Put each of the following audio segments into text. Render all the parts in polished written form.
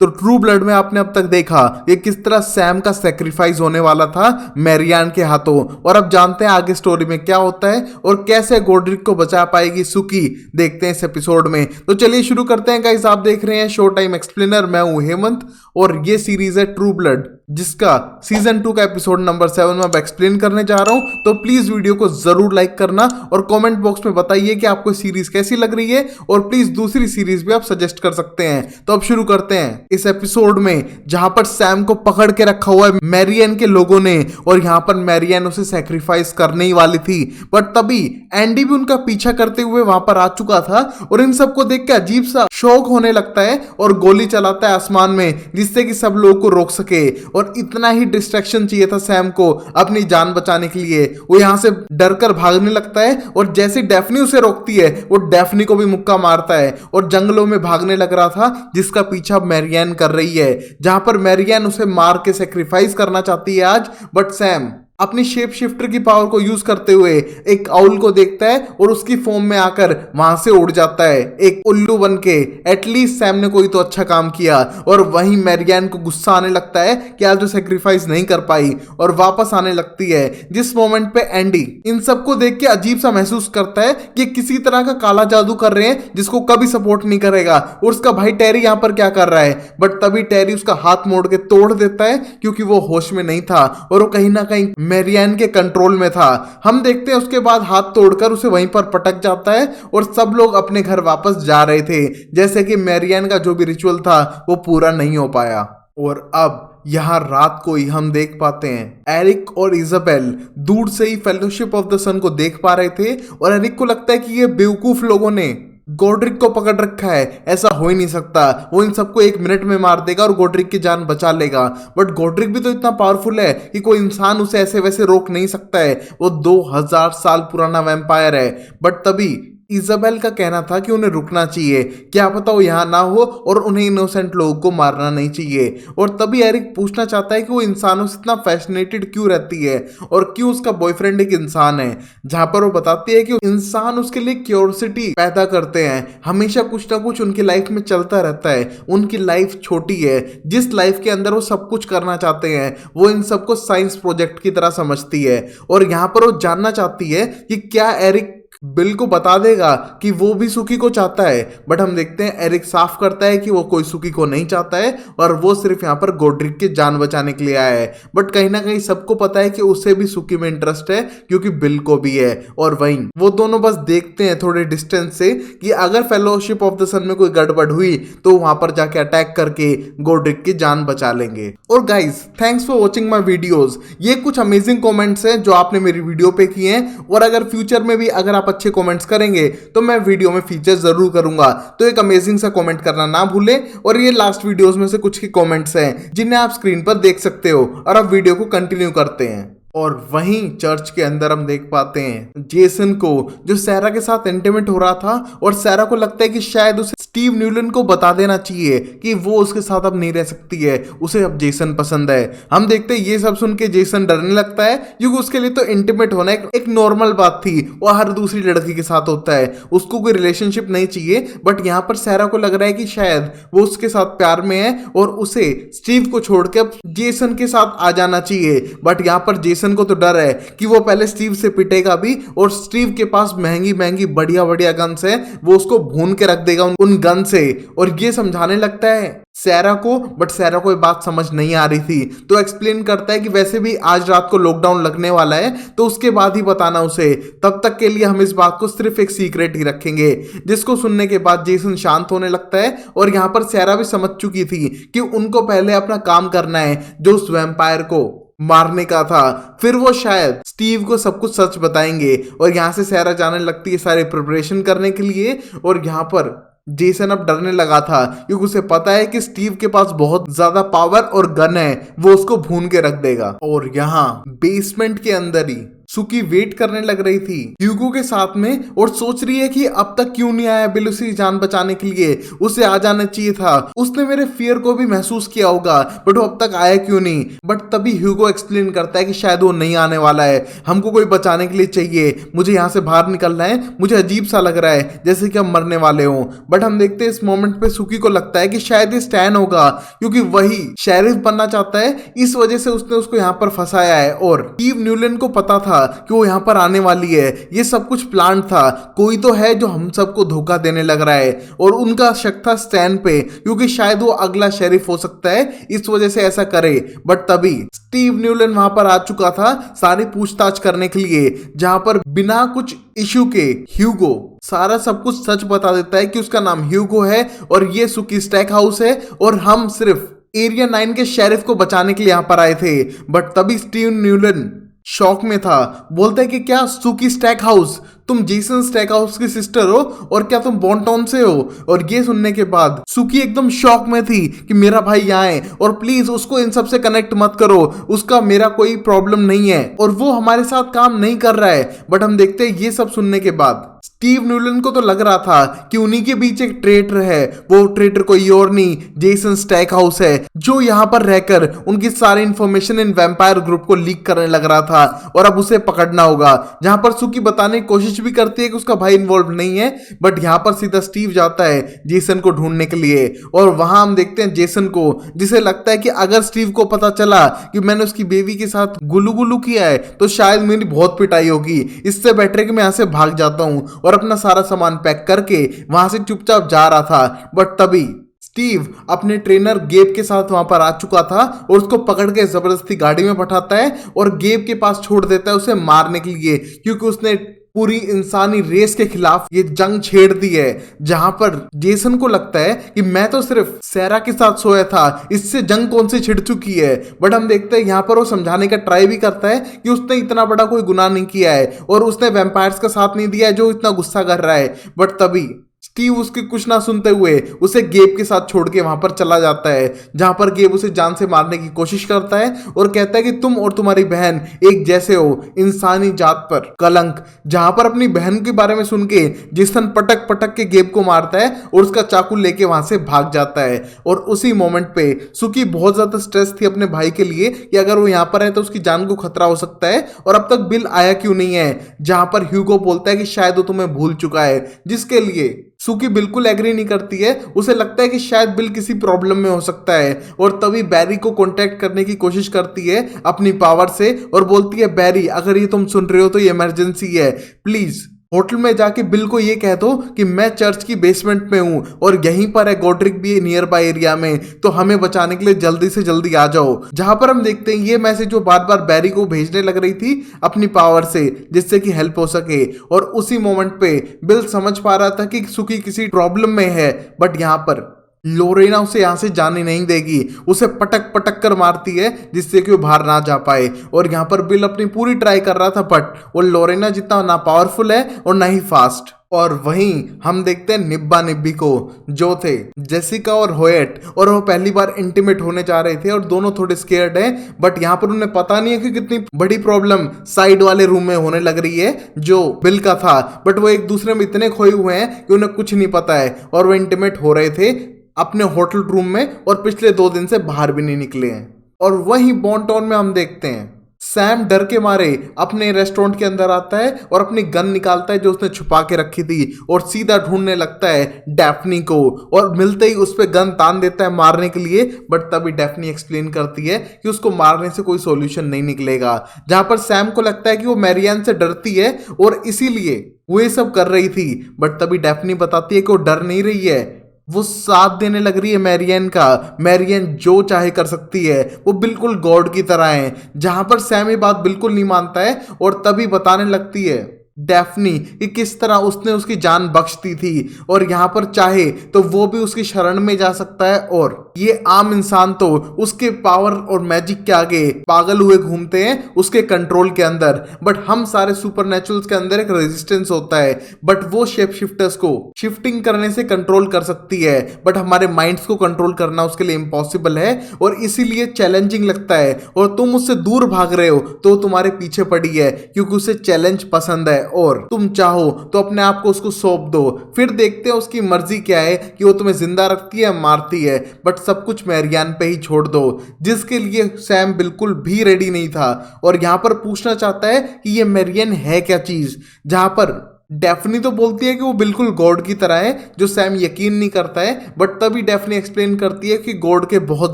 तो true blood में आपने अब तक देखा कि किस तरह सैम का सेक्रीफाइस होने वाला था मैरियान के हाथों, और अब जानते हैं आगे स्टोरी में क्या होता है और कैसे गोड्रिक को बचा पाएगी सुकी। देखते हैं इस एपिसोड में। तो चलिए शुरू करते हैं गाइस। आप देख रहे हैं शो टाइम एक्सप्लेनर, मैं हूं हेमंत और ये सीरीज है ट्रू ब्लड, जिसका सीजन 2 का एपिसोड नंबर 7 में अब एक्सप्लेन करने जा रहा हूं। तो प्लीज वीडियो को जरूर लाइक करना और कमेंट बॉक्स में बताइए कि आपको सीरीज कैसी लग रही है, और प्लीज दूसरी सीरीज भी आप सजेस्ट कर सकते हैं। तो अब शुरू करते हैं इस एपिसोड में, जहां पर सैम को पकड़ के रखा हुआ है मैरियन के लोगों ने, और यहां पर मैरियन उसे सैक्रिफाइस करने ही वाली थी, बट तभी एंडी भी उनका पीछा करते हुए वहां पर आ चुका था, और इन सबको देख के अजीब सा शौक होने लगता है और गोली चलाता है आसमान में, जिससे कि सब लोग को रोक सके। और इतना ही डिस्ट्रैक्शन चाहिए था सैम को अपनी जान बचाने के लिए। वो यहां से डर कर भागने लगता है, और जैसे डेफनी उसे रोकती है वो डेफनी को भी मुक्का मारता है और जंगलों में भागने लग रहा था, जिसका पीछा मैरियन कर रही है, जहां पर मैरियन उसे मार के सेक्रीफाइस करना चाहती है आज। बट सैम अपनी शेप शिफ्टर की पावर को यूज करते हुए एक आउल को देखता है और उसकी फॉर्म में आकर वहां से उड़ जाता है एक उल्लू बन के। एटलीस्ट सैम ने कोई तो अच्छा काम किया। और वहीं मैरियन को गुस्सा आने लगता है कि आज वो सेक्रीफाइस नहीं कर पाई, और वापस आने लगती है, जिस मोमेंट पे एंडी इन सबको देख के अजीब सा महसूस करता है कि किसी तरह का काला जादू कर रहे हैं जिसको कभी सपोर्ट नहीं करेगा, और उसका भाई टेरी यहाँ पर क्या कर रहा है। बट तभी टेरी उसका हाथ मोड़ के तोड़ देता है, क्योंकि वो होश में नहीं था और वो कहीं ना कहीं मैरियन के कंट्रोल में था। हम देखते हैं उसके बाद हाथ तोड़कर उसे वहीं पर पटक जाता है, और सब लोग अपने घर वापस जा रहे थे, जैसे कि मैरियन का जो भी रिचुअल था वो पूरा नहीं हो पाया। और अब यहाँ रात को ही हम देख पाते हैं एरिक और इजाबेल दूर से ही फेलोशिप ऑफ द सन को देख पा रहे थे, और एरिक को लगता है कि ये बेवकूफ लोगों ने गोड्रिक को पकड़ रखा है, ऐसा हो ही नहीं सकता, वो इन सबको 1 मिनट में मार देगा और गोड्रिक की जान बचा लेगा। बट गोड्रिक भी तो इतना पावरफुल है कि कोई इंसान उसे ऐसे वैसे रोक नहीं सकता है, वो 2000 साल पुराना वैम्पायर है। बट तभी इजाबेल का कहना था कि उन्हें रुकना चाहिए, क्या पता वो यहाँ ना हो और उन्हें इनोसेंट लोगों को मारना नहीं चाहिए। और तभी एरिक पूछना चाहता है कि वो इंसानों से इतना फैसिनेटेड क्यों रहती है, और क्यों उसका बॉयफ्रेंड एक इंसान है, जहां पर वो बताती है कि इंसान उसके लिए क्यूरियोसिटी पैदा करते हैं, हमेशा कुछ ना कुछ उनकी लाइफ में चलता रहता है। उनकी लाइफ छोटी है, जिस लाइफ के अंदर वो सब कुछ करना चाहते हैं वो इन सबको साइंस प्रोजेक्ट की तरह समझती है। और यहाँ पर वो जानना चाहती है कि क्या एरिक बिल को बता देगा कि वो भी सुकी को चाहता है। बट हम देखते हैं एरिक साफ करता है कि वो कोई सुकी को नहीं चाहता है, और वो सिर्फ यहाँ पर गोड्रिक की जान बचाने के लिए आया है। बट कहीं ना कहीं सबको पता है कि उसे भी सुकी में इंटरेस्ट है, क्योंकि बिल को भी है। और वहीं वो दोनों बस देखते हैं थोड़े डिस्टेंस से कि अगर फेलोशिप ऑफ द सन में कोई गड़बड़ हुई तो वहां पर जाके अटैक करके गोड्रिक की जान बचा लेंगे। और guys, thanks for watching my videos. ये कुछ अमेजिंग कॉमेंट्स हैं जो आपने मेरी वीडियो पे किए हैं, और अगर फ्यूचर में भी अगर आप अच्छे कमेंट्स करेंगे तो मैं वीडियो में फीचर जरूर करूंगा। तो एक अमेजिंग सा कमेंट करना ना भूलें। और ये लास्ट वीडियोस में से कुछ के कमेंट्स हैं जिन्हें आप स्क्रीन पर देख सकते हो। और अब वीडियो को कंटिन्यू करते हैं। और वहीं चर्च के अंदर हम देख पाते हैं जेसन को, जो सैरा के साथ इंटीमेट हो रहा था, और सैरा को लगता है कि शायद उसे स्टीव न्यूलन को बता देना चाहिए कि वो उसके साथ अब नहीं रह सकती है, उसे अब जेसन पसंद है। हम देखते हैं ये सब सुन के जेसन डरने लगता है, क्योंकि उसके लिए तो इंटीमेट होना एक नॉर्मल बात थी, वो हर दूसरी लड़की के साथ होता है, उसको कोई रिलेशनशिप नहीं चाहिए। बट यहाँ पर सैरा को लग रहा है कि शायद वो उसके साथ प्यार में है और उसे स्टीव को छोड़ के अब जेसन के साथ आ जाना चाहिए। बट यहाँ पर जेसन को तो डर है कि वो पहले स्टीव से पिटेगा भी, और स्टीव के पास महंगी महंगी बढ़िया बढ़िया गन्स है, वो उसको भून के रख देगा उन गन से। और ये समझाने लगता है सैरा को, बट सैरा को ये बात समझ नहीं आ रही थी, तो एक्सप्लेन करता है कि वैसे भी आज रात को लॉकडाउन लगने वाला है, तो उसके बाद ही बताना उसे, तब तक के लिए हम इस बात को सिर्फ एक सीक्रेट ही रखेंगे। जिसको सुनने के बाद जेसन शांत होने लगता है, और यहाँ पर सैरा भी समझ चुकी थी कि उनको पहले अपना काम करना है जो उस वैम्पायर को मारने का था, फिर वो शायद स्टीव को सब कुछ सच बताएंगे। और यहाँ से सैरा जाने लगती है सारे प्रिपरेशन करने के लिए। और यहाँ पर जेसन अब डरने लगा था, क्योंकि उसे पता है कि स्टीव के पास बहुत ज्यादा पावर और गन है, वो उसको भून के रख देगा। और यहाँ बेसमेंट के अंदर ही सुकी वेट करने लग रही थी ह्यूगो के साथ में और सोच रही है कि अब तक क्यों नहीं आया बिल उसकी जान बचाने के लिए, उसे आ जाना चाहिए था, उसने मेरे फियर को भी महसूस किया होगा, बट वो अब तक आया क्यों नहीं। बट तभी ह्यूगो एक्सप्लेन करता है कि शायद वो नहीं आने वाला है, हमको कोई बचाने के लिए चाहिए, मुझे यहाँ से बाहर निकलना है, मुझे अजीब सा लग रहा है जैसे कि हम मरने वाले हों। बट हम देखते हैं इस मोमेंट पे सुकी को लगता है कि शायद ये स्टैन होगा क्योंकि वही शेरिफ बनना चाहता है, इस वजह से उसने उसको यहाँ पर फंसाया है। और स्टीव न्यूलैंड को पता था कि वो यहाँ पर आने वाली है, ये सब कुछ प्लान था, कोई तो है जो हम सबको धोखा देने लग रहा है। और उनका शक था स्टैन पे क्योंकि शायद वो अगला शेरिफ हो सकता है, इस वजह से ऐसा करे। बट तभी स्टीव न्यूलैंड वहां पर आ चुका था सारी पूछताछ करने के लिए, जहां पर बिना कुछ इश्यू के ह्यूगो सारा सब कुछ सच बता देता है कि उसका नाम ह्यूगो है और ये सुकी स्टैक हाउस है और हम सिर्फ एरिया 9 के शेरिफ को बचाने के लिए यहां पर आए थे। बट तभी स्टीव न्यूलैंड शॉक में था, बोलता है कि क्या सुकी स्टैक हाउस, तुम जेसन स्टैक हाउस की सिस्टर हो और क्या तुम बॉन्टॉन से हो। और ये सुनने के बाद सुकी एकदम शॉक में थी कि मेरा भाई यहाँ है और प्लीज उसको इन सब से कनेक्ट मत करो, उसका मेरा कोई प्रॉब्लम नहीं है और वो हमारे साथ काम नहीं कर रहा है। बट हम देखते हैं ये सब सुनने के बाद स्टीव न्यूलैंड को तो लग रहा था कि उन्हीं के बीच एक ट्रेटर है, वो ट्रेटर कोई और नहीं जेसन स्टैक हाउस है, जो यहाँ पर रहकर उनकी सारी इंफॉर्मेशन इन वैम्पायर ग्रुप को लीक करने लग रहा था और अब उसे पकड़ना होगा। जहां पर सुकी बताने की कोशिश भी करती है कि उसका भाई इन्वॉल्व नहीं है, बट यहाँ पर सीधा स्टीव जाता है जेसन को ढूंढने के लिए। और वहां हम देखते हैं जेसन को, जिसे लगता है कि अगर स्टीव को पता चला कि मैंने उसकी बेबी के साथ गुलू गुलू किया है तो शायद मेरी बहुत पिटाई होगी, इससे बेटर है कि मैं यहाँ से भाग जाता हूँ। और अपना सारा सामान पैक करके वहां से चुपचाप जा रहा था। बट तभी स्टीव अपने ट्रेनर गेब के साथ वहां पर आ चुका था और उसको पकड़ के जबरदस्ती गाड़ी में बैठाता है और गेब के पास छोड़ देता है उसे मारने के लिए, क्योंकि उसने पूरी इंसानी रेस के खिलाफ ये जंग छेड़ दी है। जहां पर जेसन को लगता है कि मैं तो सिर्फ सैरा के साथ सोया था, इससे जंग कौन सी छिड़ चुकी है। बट हम देखते हैं यहाँ पर वो समझाने का ट्राई भी करता है कि उसने इतना बड़ा कोई गुनाह नहीं किया है और उसने वैम्पायर्स का साथ नहीं दिया है जो इतना गुस्सा कर रहा है। बट तभी स्टीव उसके कुछ ना सुनते हुए उसे गेब के साथ छोड़ के वहां पर चला जाता है, जहां पर गेब उसे जान से मारने की कोशिश करता है और कहता है कि तुम और तुम्हारी बहन एक जैसे हो, इंसानी जात पर कलंक। जहां पर अपनी बहन के बारे में सुन के जेसन पटक पटक के गेब को मारता है और उसका चाकू लेके वहां से भाग जाता है। और उसी मोमेंट पे सुकी बहुत ज्यादा स्ट्रेस थी अपने भाई के लिए कि अगर वो यहाँ पर है तो उसकी जान को खतरा हो सकता है और अब तक बिल आया क्यों नहीं है। जहां पर ह्यूगो बोलता है कि शायद वो तुम्हें भूल चुका है, जिसके लिए सुकी बिल्कुल एग्री नहीं करती है, उसे लगता है कि शायद बिल किसी प्रॉब्लम में हो सकता है। और तभी बैरी को कांटेक्ट करने की कोशिश करती है अपनी पावर से और बोलती है बैरी अगर ये तुम सुन रहे हो तो ये इमरजेंसी है, प्लीज होटल में जाके बिल को ये कह दो कि मैं चर्च की बेसमेंट में हूं और यहीं पर है गॉड्रिक भी नियर बाय एरिया में, तो हमें बचाने के लिए जल्दी से जल्दी आ जाओ। जहां पर हम देखते हैं ये मैसेज जो बार बार बैरी को भेजने लग रही थी अपनी पावर से, जिससे कि हेल्प हो सके। और उसी मोमेंट पे बिल समझ पा रहा था कि सुकी किसी प्रॉब्लम में है, बट यहाँ पर लोरेना उसे यहां से जाने नहीं देगी, उसे पटक पटक कर मारती है जिससे कि वो बाहर ना जा पाए। और यहाँ पर बिल अपनी पूरी ट्राई कर रहा था, बट वो लोरेना जितना ना पावरफुल है और ना ही फास्ट। और वहीं हम देखते हैं निब्बा निब्बी को, जो थे जेसिका और होएट, और वो पहली बार इंटीमेट होने जा रहे थे और दोनों थोड़े स्केयर्ड हैं। बट यहाँ पर उन्हें पता नहीं है कि कितनी बड़ी प्रॉब्लम साइड वाले रूम में होने लग रही है जो बिल का था। बट वो एक दूसरे में इतने खोए हुए हैं कि उन्हें कुछ नहीं पता है और वो इंटीमेट हो रहे थे अपने होटल रूम में और पिछले 2 दिन से बाहर भी नहीं निकले हैं। और वहीं बॉन्टॉन में हम देखते हैं सैम डर के मारे अपने रेस्टोरेंट के अंदर आता है और अपनी गन निकालता है जो उसने छुपा के रखी थी और सीधा ढूंढने लगता है डैफ्नी को, और मिलते ही उस पर गन तान देता है मारने के लिए। बट तभी डैफ्नी एक्सप्लेन करती है कि उसको मारने से कोई सॉल्यूशन नहीं निकलेगा। जहां पर सैम को लगता है कि वो मैरियन से डरती है और इसीलिए वो ये सब कर रही थी। बट तभी डैफ्नी बताती है कि वो डर नहीं रही है, वो साथ देने लग रही है मैरियन का। मैरियन जो चाहे कर सकती है, वो बिल्कुल गॉड की तरह है। जहां पर सैम ये बात बिल्कुल नहीं मानता है और तभी बताने लगती है डेफनी कि किस तरह उसने उसकी जान बख्श दी थी और यहाँ पर चाहे तो वो भी उसकी शरण में जा सकता है, और ये आम इंसान तो उसके पावर और मैजिक के आगे पागल हुए घूमते हैं उसके कंट्रोल के अंदर। बट हम सारे सुपरनैचुरल्स के अंदर एक रेजिस्टेंस होता है, बट वो शेप शिफ्टर्स को शिफ्टिंग करने से कंट्रोल कर सकती है, बट हमारे माइंड्स को कंट्रोल करना उसके लिए इम्पॉसिबल है और इसीलिए चैलेंजिंग लगता है। और तुम उससे दूर भाग रहे हो तो तुम्हारे पीछे पड़ी है क्योंकि उसे चैलेंज पसंद है, और तुम चाहो तो अपने आप को उसको सौंप दो, फिर देखते हैं उसकी मर्जी क्या है कि वो तुम्हें जिंदा रखती है मारती है, बट सब कुछ मैरियान पे ही छोड़ दो, जिसके लिए सैम बिल्कुल भी रेडी नहीं था। और यहां पर पूछना चाहता है कि ये मैरियन है क्या चीज, जहां पर डेफनी तो बोलती है कि वो बिल्कुल गॉड की तरह है, जो सैम यकीन नहीं करता है, बट तभी डेफनी एक्सप्लेन करती है कि गॉड के बहुत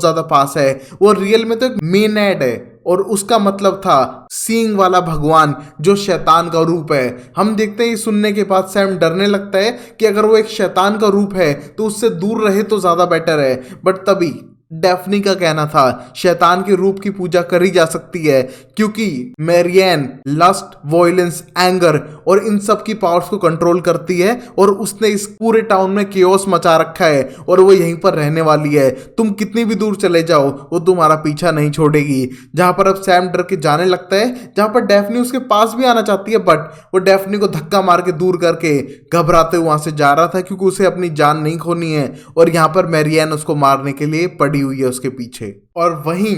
ज्यादा पास है, वो रियल में तो एक मेनैड है और उसका मतलब था सींग वाला भगवान जो शैतान का रूप है। हम देखते हैं ये सुनने के बाद सैम डरने लगता है कि अगर वो एक शैतान का रूप है तो उससे दूर रहे तो ज्यादा बेटर है, बट तभी डेफनी का कहना था शैतान के रूप की पूजा करी जा सकती है क्योंकि मैरियन लस्ट, वॉयलेंस, एंगर और इन सब की पावर्स को कंट्रोल करती है और उसने इस पूरे टाउन में केओस मचा रखा है और वो यहीं पर रहने वाली है। तुम कितनी भी दूर चले जाओ वो तुम्हारा पीछा नहीं छोड़ेगी। जहां पर अब सैम डर के जाने लगता है, जहां पर डेफनी उसके पास भी आना चाहती है, बट वो डेफनी को धक्का मार के दूर करके घबराते हुए वहां से जा रहा था क्योंकि उसे अपनी जान नहीं खोनी है। और यहाँ पर मैरियन उसको मारने के लिए पड़ी हुई है उसके पीछे। और वहीं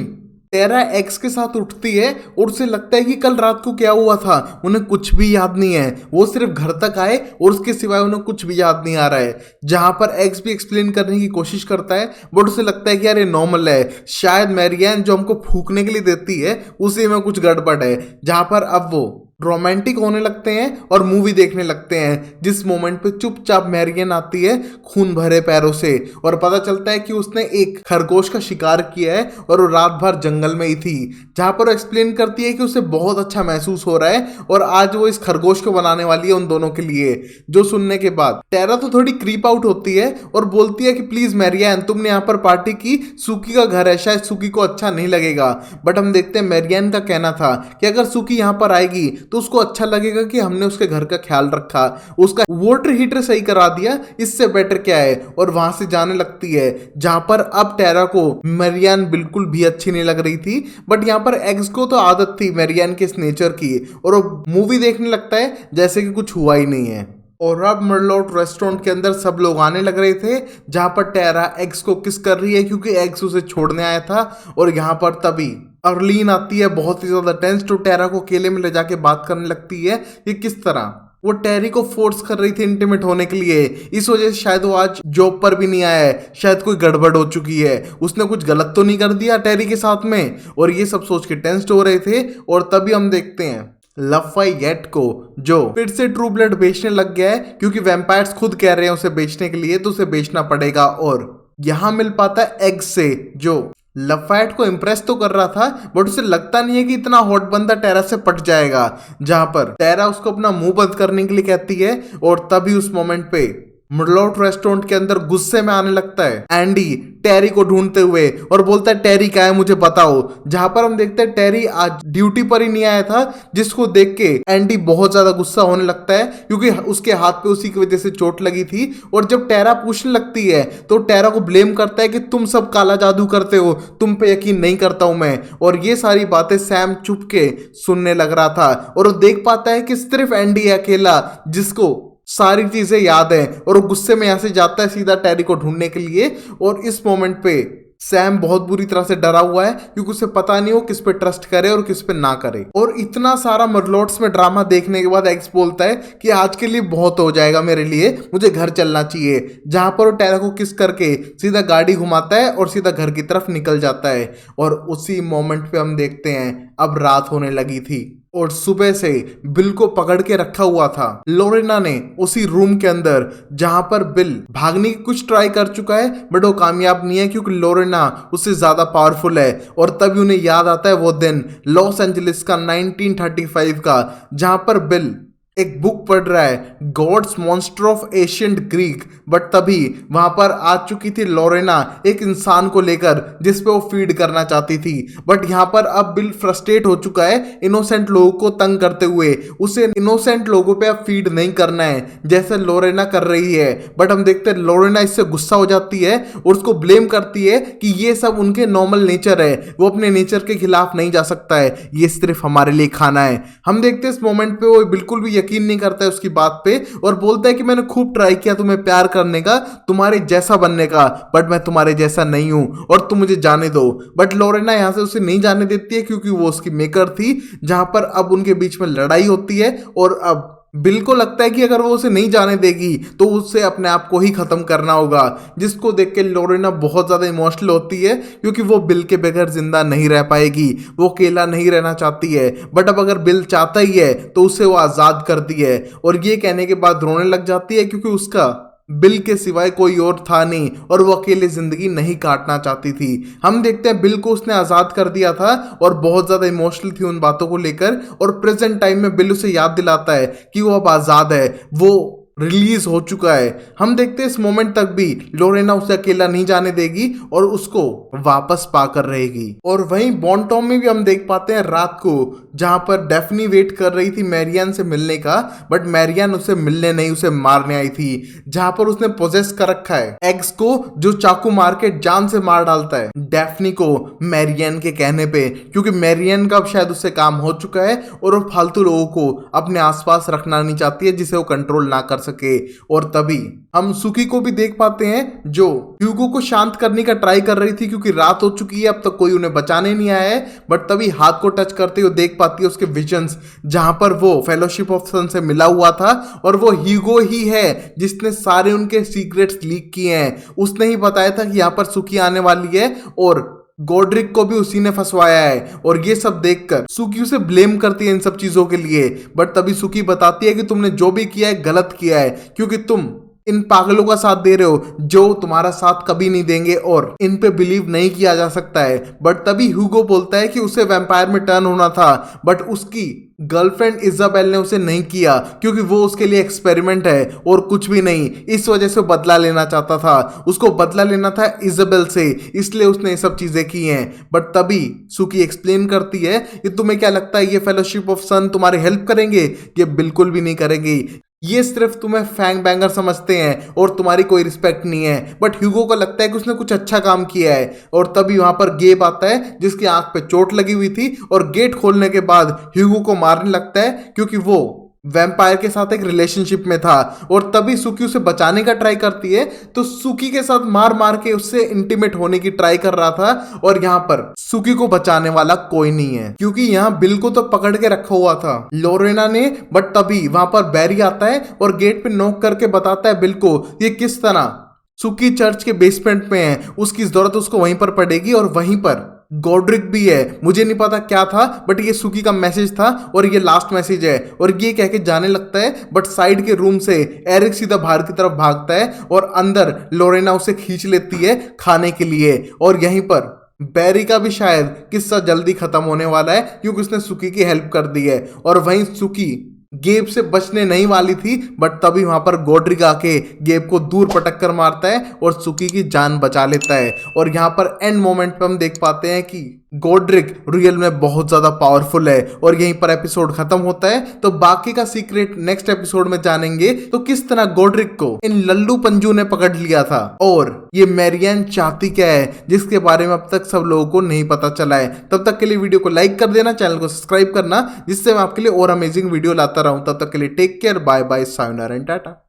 टेरा एक्स के साथ उठती है और उसे लगता है कि कल रात को क्या हुआ था, उन्हें कुछ भी याद नहीं है। वो सिर्फ घर तक आए और उसके सिवाय उन्हें कुछ भी याद नहीं आ रहा है। जहां पर एक्स भी एक्सप्लेन करने की कोशिश करता है, बट उसे लगता है कि यार ये नॉर्मल है, शायद मैरियन जो हमको फूकने के लिए देती है उसी में कुछ गड़बड़ है। जहां पर अब वो रोमांटिक होने लगते हैं और मूवी देखने लगते हैं, जिस मोमेंट पे चुपचाप मैरियन आती है खून भरे पैरों से और पता चलता है कि उसने एक खरगोश का शिकार किया है और वो रात भर जंगल में ही थी। जहां पर वो एक्सप्लेन करती है कि उसे बहुत अच्छा महसूस हो रहा है और आज वो इस खरगोश को बनाने वाली है उन दोनों के लिए। जो सुनने के बाद टेरा तो थोड़ी क्रीप आउट होती है और बोलती है कि प्लीज मैरियन, तुमने यहाँ पर पार्टी की, सुकी का घर है, शायद सुकी को अच्छा नहीं लगेगा। बट हम देखते हैं मैरियन का कहना था कि अगर सुकी यहाँ पर आएगी तो उसको अच्छा लगेगा कि हमने उसके घर का ख्याल रखा, उसका वाटर हीटर सही करा दिया, इससे बेटर क्या है। और वहां से जाने लगती है, जहां पर अब टेरा को मैरियन बिल्कुल भी अच्छी नहीं लग रही थी, बट यहाँ पर एक्स को तो आदत थी मैरियन के इस नेचर की और वो मूवी देखने लगता है जैसे कि कुछ हुआ ही नहीं है। और अब मर्लोट रेस्टोरेंट के अंदर सब लोग आने लग रहे थे, जहां पर टेरा एक्स को किस कर रही है क्योंकि एक्स उसे छोड़ने आया था। और यहाँ पर तभी अर्लीन आती है बहुत ही ज्यादा टेंस, तो टेरा को अकेले में ले जाके बात करने लगती है कि किस तरह वो टेरी को फोर्स कर रही थी इंटीमेट होने के लिए, इस वजह से शायद वो आज जॉब पर भी नहीं आया है, शायद कोई गड़बड़ हो चुकी है, उसने कुछ गलत तो नहीं कर दिया टेरी के साथ में। और ये सब सोच के टेंस्ड हो रहे थे और तभी हम देखते हैं लफायेट को, जो फिर से ट्रू ब्लड बेचने लग गया है क्योंकि वैम्पायर्स खुद कह रहे हैं उसे बेचने के लिए, तो उसे बेचना पड़ेगा। और यहां मिल पाता है एग से, जो लफायट को इम्प्रेस तो कर रहा था, बट उसे लगता नहीं है कि इतना हॉट बंदा टेरा से पट जाएगा। जहां पर टेरा उसको अपना मुंह बंद करने के लिए कहती है और तभी उस मोमेंट पे मर्लोट रेस्टोरेंट के अंदर गुस्से में आने लगता है एंडी टेरी को ढूंढते हुए और बोलता है टेरी क्या है मुझे बताओ। जहां पर हम देखते हैं टेरी आज ड्यूटी पर ही नहीं आया था, जिसको देख के एंडी बहुत ज्यादा गुस्सा होने लगता है क्योंकि उसके हाथ पे उसी की वजह से चोट लगी थी। और जब टेरा पूछने लगती है तो टेरा को ब्लेम करता है कि तुम सब काला जादू करते हो, तुम पे यकीन नहीं करता हूं मैं। और ये सारी बातें सैम चुप के सुनने लग रहा था और वो देख पाता है कि सिर्फ एंडी है अकेला जिसको सारी चीजें याद है, और वो गुस्से में यहां से जाता है सीधा टेरी को ढूंढने के लिए। और इस मोमेंट पे सैम बहुत बुरी तरह से डरा हुआ है क्योंकि उसे पता नहीं हो किस पे ट्रस्ट करे और किस पे ना करे। और इतना सारा मर्लोट्स में ड्रामा देखने के बाद एक्स बोलता है कि आज के लिए बहुत हो जाएगा मेरे लिए, मुझे घर चलना चाहिए। जहां पर वो टेरा को किस करके सीधा गाड़ी घुमाता है और सीधा घर की तरफ निकल जाता है। और उसी मोमेंट पे हम देखते हैं अब रात होने लगी थी और सुबह से बिल को पकड़ के रखा हुआ था लोरेना ने उसी रूम के अंदर, जहां पर बिल भागने की कुछ ट्राई कर चुका है बट वो कामयाब नहीं है क्योंकि लोरेना उससे ज्यादा पावरफुल है। और तभी उन्हें याद आता है वो दिन लॉस एंजलिस का 1935 का, जहां पर बिल एक बुक पढ़ रहा है, gods monster of ancient Greek. But तभी वहां पर आ चुकी थी लोरेना एक इंसान को लेकर जिसपे वो फीड करना चाहती थी। बट यहाँ पर अब बिल फ्रस्ट्रेट हो चुका है इनोसेंट लोगों को तंग करते हुए। उसे इनोसेंट लोगों पे अब फीड नहीं करना है जैसे लोरेना कर रही है। बट हम देखते हैं लोरेना इससे गुस्सा हो जाती है और उसको ब्लेम करती है कि ये सब उनके नॉर्मल नेचर है, वो अपने नेचर के खिलाफ नहीं जा सकता है, ये सिर्फ हमारे लिए खाना है। हम देखते हैं इस मोमेंट पे वो बिल्कुल भी यकीन नहीं करता है उसकी बात पे और बोलता है कि मैंने खूब ट्राई किया तुम्हें प्यार करने का, तुम्हारे जैसा बनने का, बट मैं तुम्हारे जैसा नहीं हूं और तुम मुझे जाने दो। बट लोरेना यहां से उसे नहीं जाने देती है क्योंकि वो उसकी मेकर थी। जहां पर अब उनके बीच में लड़ाई होती है और अब बिल को लगता है कि अगर वो उसे नहीं जाने देगी तो उसे अपने आप को ही खत्म करना होगा, जिसको देख के लोरेना बहुत ज्यादा इमोशनल होती है क्योंकि वो बिल के बगैर जिंदा नहीं रह पाएगी, वो अकेला नहीं रहना चाहती है। बट अब अगर बिल चाहता ही है तो उसे वो आजाद करती है और ये कहने के बाद रोने लग जाती है क्योंकि उसका बिल के सिवाय कोई और था नहीं और वो अकेले जिंदगी नहीं काटना चाहती थी। हम देखते हैं बिल को उसने आजाद कर दिया था और बहुत ज्यादा इमोशनल थी उन बातों को लेकर और प्रेजेंट टाइम में बिल उसे याद दिलाता है कि वो अब आजाद है, वो रिलीज हो चुका है। हम देखते हैं इस मोमेंट तक भी लोरेना उसे अकेला नहीं जाने देगी और उसको वापस पाकर रहेगी। और वहीं बॉन्टॉम में भी हम देख पाते हैं रात को जहां पर डेफनी वेट कर रही थी मैरियन से मिलने का, बट मैरियन उसे मिलने नहीं उसे मारने आई थी। जहां पर उसने पोजेस कर रखा है एग्स को जो चाकू मार के जान से मार डालता है डेफनी को मैरियन के कहने पे, क्योंकि मैरियन का अब शायद उससे काम हो चुका है और वो फालतू लोगों को अपने आसपास रखना नहीं चाहती है जिसे वो कंट्रोल ना कर सके। और तभी हम सुकी को भी देख पाते हैं जो ह्यूगो को शांत करने का ट्राई कर रही थी क्योंकि रात हो चुकी है, अब तक कोई उन्हें बचाने नहीं आया है। बट तभी हाथ को टच करते हुए देख पाती है उसके विजन्स जहां पर वो फेलोशिप ऑफ सन से मिला हुआ था और वो ह्यूगो ही है जिसने सारे उनके सीक्रेट्स लीक किए हैं। उसने ही बताया था कि यहां पर सुकी आने वाली है और गॉड्रिक को भी उसी ने फंसवाया है। और ये सब देखकर सुकी उसे ब्लेम करती है इन सब चीजों के लिए। बट तभी सुकी बताती है कि तुमने जो भी किया है गलत किया है क्योंकि तुम इन पागलों का साथ दे रहे हो जो तुम्हारा साथ कभी नहीं देंगे और इन पे बिलीव नहीं किया जा सकता है। बट तभी ह्यूगो बोलता है कि उसे वैम्पायर में टर्न होना था बट उसकी गर्लफ्रेंड इजाबेल ने उसे नहीं किया क्योंकि वो उसके लिए एक्सपेरिमेंट है और कुछ भी नहीं। इस वजह से बदला लेना चाहता था, उसको बदला लेना था इजाबेल से, इसलिए उसने ये सब चीजें की हैं। बट तभी सुकी एक्सप्लेन करती है कि तुम्हें क्या लगता है ये फेलोशिप ऑफ सन तुम्हारी हेल्प करेंगे? ये बिल्कुल भी नहीं करेंगे, ये सिर्फ तुम्हें फैंग बैंगर समझते हैं और तुम्हारी कोई रिस्पेक्ट नहीं है। बट ह्यूगो को लगता है कि उसने कुछ अच्छा काम किया है। और तभी वहां पर गेब आता है जिसकी आंख पे चोट लगी हुई थी और गेट खोलने के बाद ह्यूगो को मारने लगता है क्योंकि वो वैम्पायर के साथ एक रिलेशनशिप में था। और तभी सुकी उसे बचाने का ट्राई करती है तो सुकी के साथ मार मार के उससे इंटीमेट होने की ट्राई कर रहा था और यहाँ पर सुकी को बचाने वाला कोई नहीं है क्योंकि यहाँ बिल को तो पकड़ के रखा हुआ था लोरेना ने। बट तभी वहां पर बैरी आता है और गेट पे नॉक करके बताता है बिल को ये किस तरह सुकी चर्च के बेसमेंट में है, उसकी जरूरत उसको वहीं पर पड़ेगी और वहीं पर गॉड्रिक भी है। मुझे नहीं पता क्या था बट ये सुकी का मैसेज था और ये लास्ट मैसेज है। और ये कह के जाने लगता है बट साइड के रूम से एरिक सीधा बाहर की तरफ भागता है और अंदर लोरेना उसे खींच लेती है खाने के लिए। और यहीं पर बैरी का भी शायद किस्सा जल्दी खत्म होने वाला है क्योंकि उसने सुकी की हेल्प कर दी है। और वहीं सुकी गेब से बचने नहीं वाली थी बट तभी वहां पर गॉड्रिक आके गेब को दूर पटक कर मारता है और सुकी की जान बचा लेता है। और यहाँ पर एंड मोमेंट पे हम देख पाते हैं कि गॉड्रिक रियल में बहुत ज्यादा पावरफुल है। और यहीं पर एपिसोड खत्म होता है। तो बाकी का सीक्रेट नेक्स्ट एपिसोड में जानेंगे तो किस तरह गॉड्रिक को इन लल्लू पंजू ने पकड़ लिया था और ये मैरियन चाहती क्या है जिसके बारे में अब तक सब लोगों को नहीं पता चला है। तब तक के लिए वीडियो को लाइक कर देना, चैनल को सब्सक्राइब करना जिससे मैं आपके लिए और अमेजिंग वीडियो लाता रहूं। तब तक के लिए take care, bye bye, sayonara and Tata.